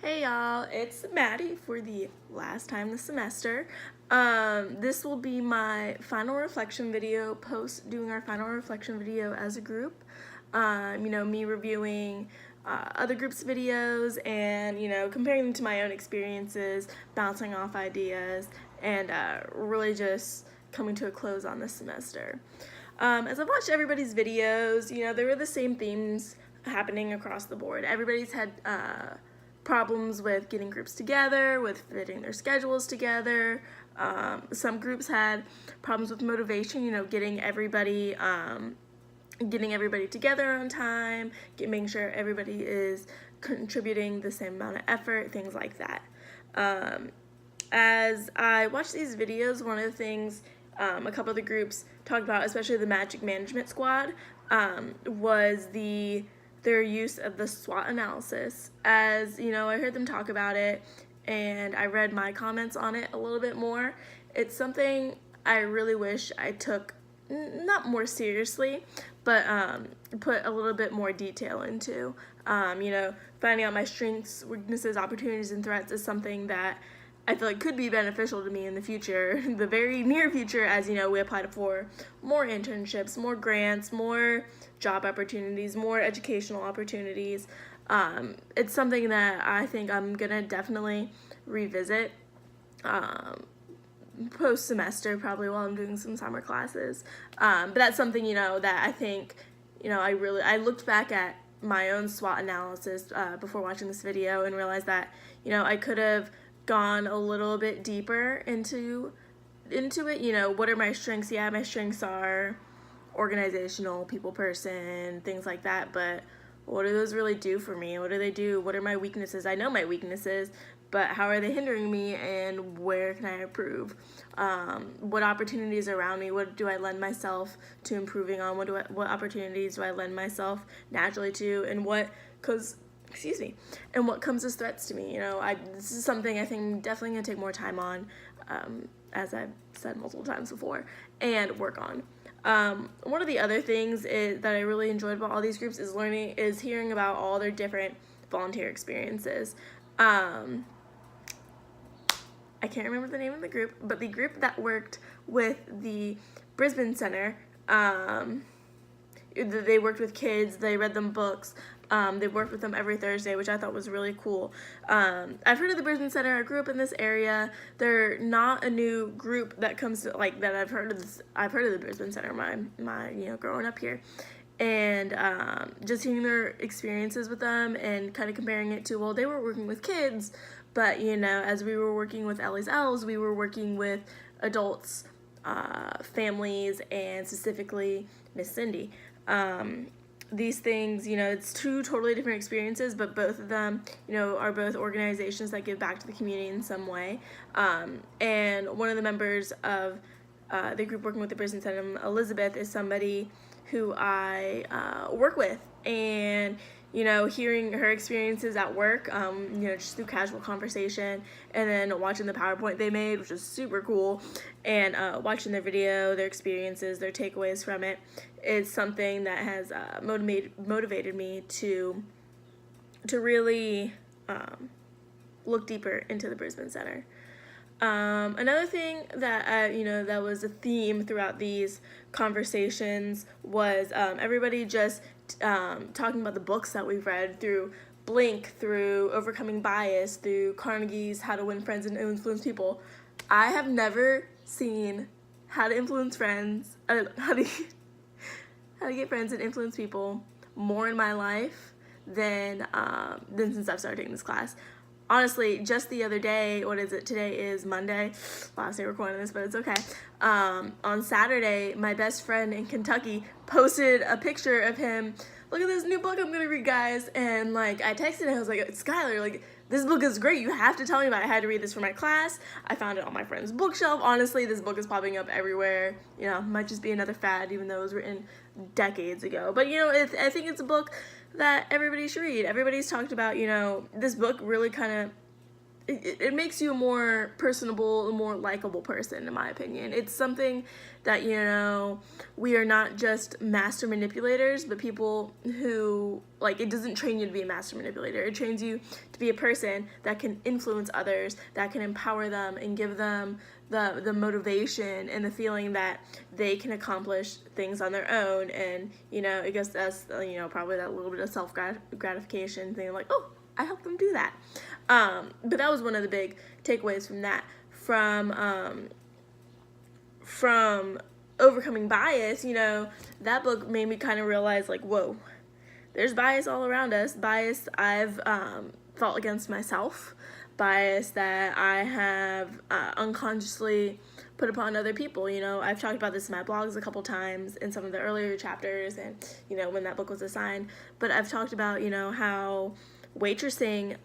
Hey y'all, it's Maddie for the last time this semester. This will be my final reflection video post doing our final reflection video as a group. Me reviewing other groups' videos and, comparing them to my own experiences, bouncing off ideas, and really just coming to a close on this semester. As I've watched everybody's videos, there were the same themes happening across the board. Everybody's had problems with getting groups together, with fitting their schedules together. Some groups had problems with motivation, getting everybody together on time, making sure everybody is contributing the same amount of effort, things like that. As I watched these videos, one of the things a couple of the groups talked about, especially the Magic Management Squad, was their use of the SWOT analysis. As I heard them talk about it and I read my comments on it a little bit more. It's something I really wish I took not more seriously, but put a little bit more detail into. Finding out my strengths, weaknesses, opportunities, and threats is something that I feel like could be beneficial to me in the future, the very near future, as we apply for more internships, more grants, more job opportunities, more educational opportunities. It's something that I think I'm gonna definitely revisit post semester, probably while I'm doing some summer classes. But that's something that I think I looked back at my own SWOT analysis before watching this video and realized that I could have gone a little bit deeper into it. What are my strengths? Yeah, my strengths are organizational, people person, things like that, but what do those really do for me? What do they do? What are my weaknesses? I know my weaknesses, but how are they hindering me, and where can I improve? What opportunities around me? What do I lend myself to improving on? What opportunities do I lend myself naturally to, and what comes as threats to me? This is something I think I'm definitely gonna take more time on, as I've said multiple times before, and work on. One of the other things that I really enjoyed about all these groups is hearing about all their different volunteer experiences. I can't remember the name of the group, but the group that worked with the Brisbane Center, they worked with kids, they read them books, they worked with them every Thursday, which I thought was really cool. I've heard of the Brisbane Center. I grew up in this area. They're not a new group that comes to, that I've heard of this. I've heard of the Brisbane Center my growing up here. And just hearing their experiences with them and kind of comparing it to, well, they were working with kids, but as we were working with Ellie's Elves, we were working with adults, families, and specifically Miss Cindy. These things, it's two totally different experiences, but both of them, are both organizations that give back to the community in some way. And one of the members of the group working with the Brisbane Center, Elizabeth, is somebody who I work with, and hearing her experiences at work, just through casual conversation, and then watching the PowerPoint they made, which was super cool, and watching their video, their experiences, their takeaways from it, is something that has motivated me to really look deeper into the Brisbane Center. Another thing that that was a theme throughout these conversations was everybody just talking about the books that we've read, through Blink, through Overcoming Bias, through Carnegie's How to Win Friends and Influence People. I have never seen How to Influence Friends, how to get friends and influence people more in my life than since I've started taking this class. Honestly, just the other day, today is Monday, last day recording this, but it's okay. On Saturday, my best friend in Kentucky posted a picture of him. Look at this new book I'm gonna read, guys. And I texted him, I was like, Skylar, this book is great. You have to tell me about it. I had to read this for my class. I found it on my friend's bookshelf. Honestly, this book is popping up everywhere. Might just be another fad, even though it was written decades ago. But, I think it's a book that everybody should read. Everybody's talked about, this book really kind of it makes you a more personable, a more likable person, in my opinion. It's something that, you know, we are not just master manipulators, but people who, like, it doesn't train you to be a master manipulator. It trains you to be a person that can influence others, that can empower them and give them the motivation and the feeling that they can accomplish things on their own. And, you know, I guess that's, you know, probably that little bit of self-gratification thing, like, oh, I helped them do that. But that was one of the big takeaways from that. From Overcoming Bias, you know, that book made me kind of realize, like, whoa, there's bias all around us. Bias I've fought against myself. Bias that I have unconsciously put upon other people. You know, I've talked about this in my blogs a couple times in some of the earlier chapters and, you know, when that book was assigned. But I've talked about, you know, how waitressing,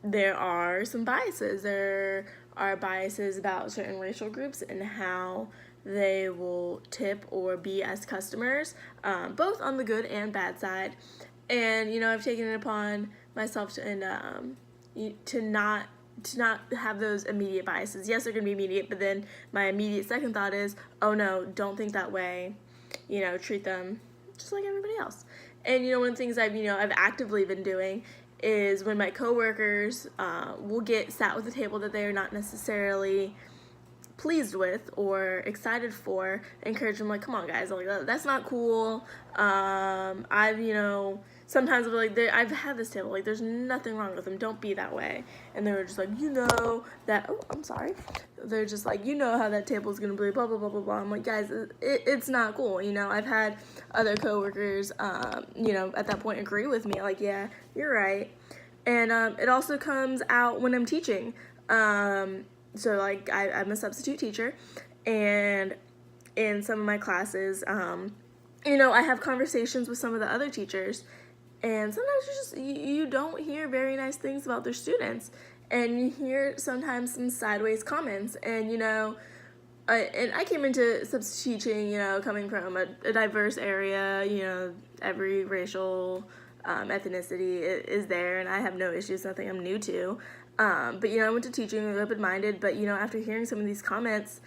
there are some biases. There are biases about certain racial groups and how they will tip or be as customers, both on the good and bad side. And, you know, I've taken it upon myself to not have those immediate biases. Yes, they're going to be immediate, but then my immediate second thought is, oh no, don't think that way. You know, treat them just like everybody else. And, you know, one of the things I've actively been doing is when my coworkers will get sat with a table that they are not necessarily pleased with or excited for, encourage them, like, come on guys, like, that's not cool. I've, you know, sometimes I'll be like, I've had this table, like, there's nothing wrong with them, don't be that way. And they were just like, you know that, oh, I'm sorry. They're just like, you know how that table is gonna be, blah, blah, blah, blah, blah. I'm like, guys, it's not cool, you know. I've had other coworkers, you know, at that point agree with me, like, yeah, you're right. And it also comes out when I'm teaching. So, like, I'm a substitute teacher, and in some of my classes, you know, I have conversations with some of the other teachers, and sometimes you don't hear very nice things about their students, and you hear sometimes some sideways comments. And, you know, I came into substitute teaching, you know, coming from a diverse area, you know, every racial ethnicity is there, and I have no issues, nothing I'm new to. But, you know, I went to teaching open-minded, but, you know, after hearing some of these comments,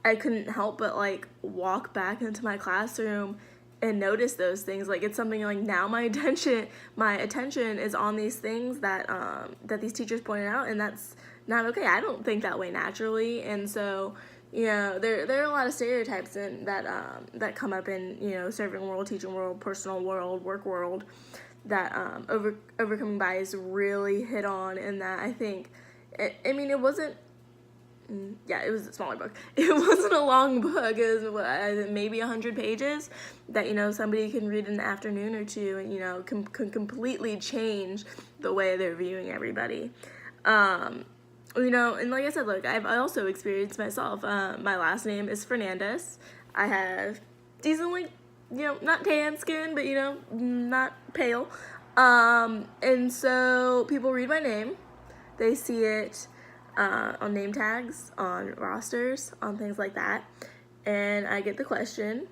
I couldn't help but, like, walk back into my classroom and notice those things. Like, it's something, like, now my attention is on these things that that these teachers pointed out, and that's not okay. I don't think that way naturally. And so, you know, there are a lot of stereotypes that come up in, you know, serving world, teaching world, personal world, work world, that Overcoming Bias really hit on. And that I think, I mean, it wasn't, yeah, it was a smaller book. It wasn't a long book. It was maybe 100 pages that, you know, somebody can read in an afternoon or two, and, you know, can completely change the way they're viewing everybody. You know, and like I said, look, I also experienced myself. My last name is Fernandez. I have decently, you know, not tan skin, but, you know, not pale. And so people read my name. They see it on name tags, on rosters, on things like that. And I get the question,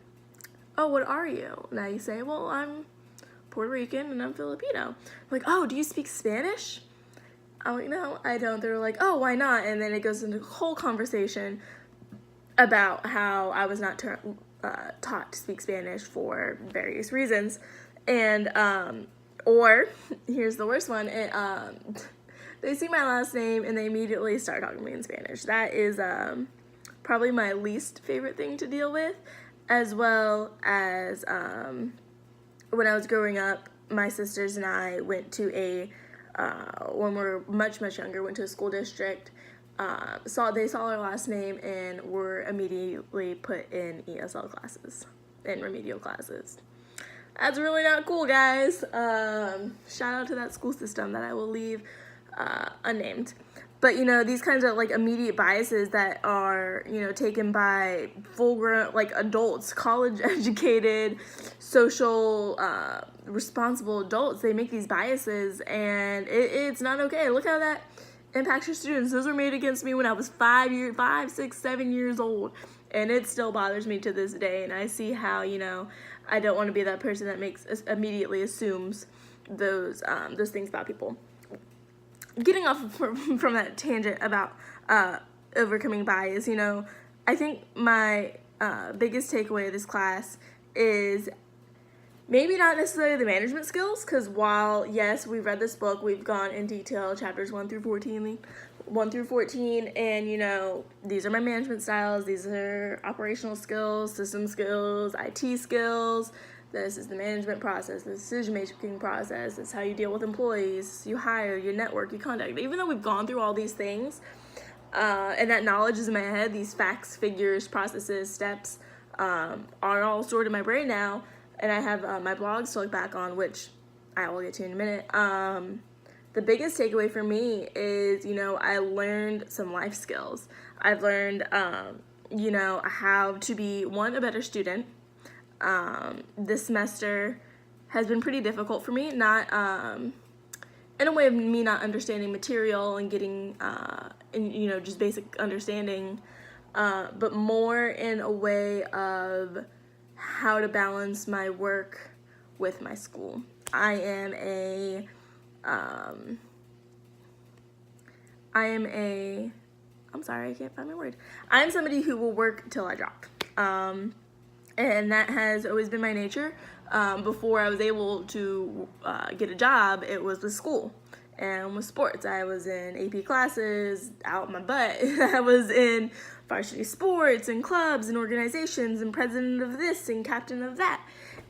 oh, what are you? And I say, well, I'm Puerto Rican and I'm Filipino. Like, oh, do you speak Spanish? I'm like, no, I don't. They're like, oh, why not? And then it goes into a whole conversation about how I was not taught to speak Spanish for various reasons. And, or, here's the worst one, they see my last name and they immediately start talking to me in Spanish. That is probably my least favorite thing to deal with, as well as when I was growing up, my sisters and I went to when we were much, much younger, went to a school district, they saw our last name and were immediately put in ESL classes, in remedial classes. That's really not cool, guys. Shout out to that school system that I will leave unnamed. But, you know, these kinds of, like, immediate biases that are, you know, taken by full-grown, like, adults, college-educated, social, responsible adults, they make these biases, and it's not okay. Look how that impacts your students. Those were made against me when I was 5, 6, 7 years old, and it still bothers me to this day. And I see how, you know, I don't want to be that person that immediately assumes those things about people. getting off from that tangent about overcoming bias, you know, I think my biggest takeaway of this class is maybe not necessarily the management skills, because while, yes, we've read this book, we've gone in detail, chapters 1 through 14, and, you know, these are my management styles, these are operational skills, system skills, IT skills, this is the management process, the decision-making process, it's how you deal with employees, you hire, you network, you contact. Even though we've gone through all these things, and that knowledge is in my head, these facts, figures, processes, steps, are all stored in my brain now, and I have my blogs to look back on, which I will get to in a minute. The biggest takeaway for me is, you know, I learned some life skills. I've learned, you know, how to be, one, a better student. This semester has been pretty difficult for me, not in a way of me not understanding material and getting, you know, just basic understanding, but more in a way of how to balance my work with my school. I'm sorry, I can't find my word. I'm somebody who will work till I drop. And that has always been my nature. Before I was able to get a job, it was with school and with sports. I was in AP classes out my butt. I was in varsity sports and clubs and organizations and president of this and captain of that.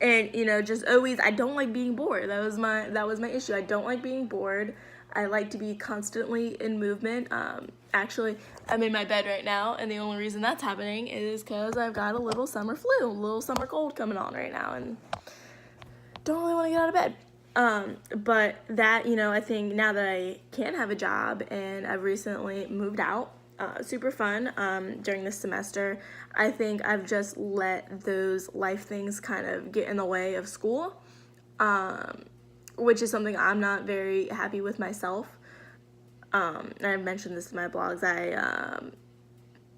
And, you know, just always, I don't like being bored. That was my issue. I don't like being bored. I like to be constantly in movement. Actually, I'm in my bed right now, and the only reason that's happening is because I've got a little summer flu, a little summer cold coming on right now, and don't really want to get out of bed. But that, you know, I think now that I can have a job and I've recently moved out, super fun during this semester, I think I've just let those life things kind of get in the way of school, which is something I'm not very happy with myself. And I've mentioned this in my blogs.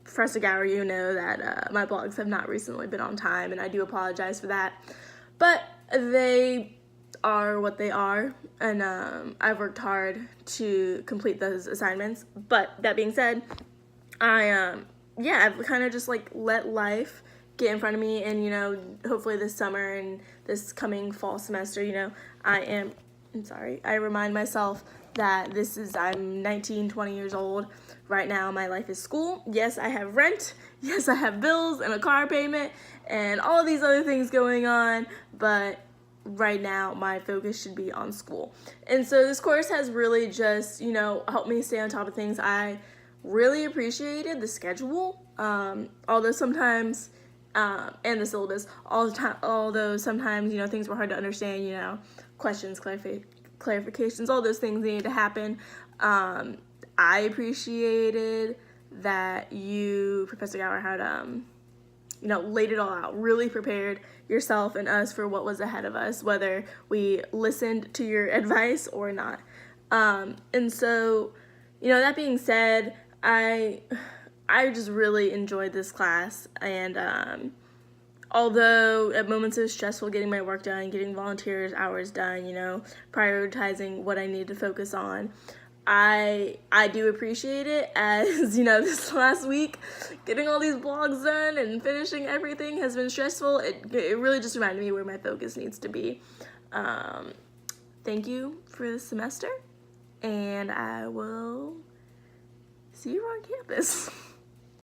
Professor Gower, you know that my blogs have not recently been on time, and I do apologize for that. But they are what they are, and I've worked hard to complete those assignments. But that being said, I've kind of just like let life get in front of me, and, you know, hopefully this summer and this coming fall semester, you know, I remind myself that I'm 19, 20 years old. Right now, my life is school. Yes, I have rent. Yes, I have bills and a car payment and all of these other things going on, but right now, my focus should be on school. And so this course has really just, you know, helped me stay on top of things. I really appreciated the schedule, although sometimes, and the syllabus, although sometimes, you know, things were hard to understand, you know, questions, clarifications, all those things needed to happen. I appreciated that Professor Gower, had, you know, laid it all out, really prepared yourself and us for what was ahead of us, whether we listened to your advice or not. And so, you know, that being said, I just really enjoyed this class, and although at moments it was stressful getting my work done, getting volunteers hours done, you know, prioritizing what I need to focus on, I do appreciate it, as, you know, this last week, getting all these blogs done and finishing everything has been stressful. It really just reminded me where my focus needs to be. Thank you for this semester, and I will see you on campus.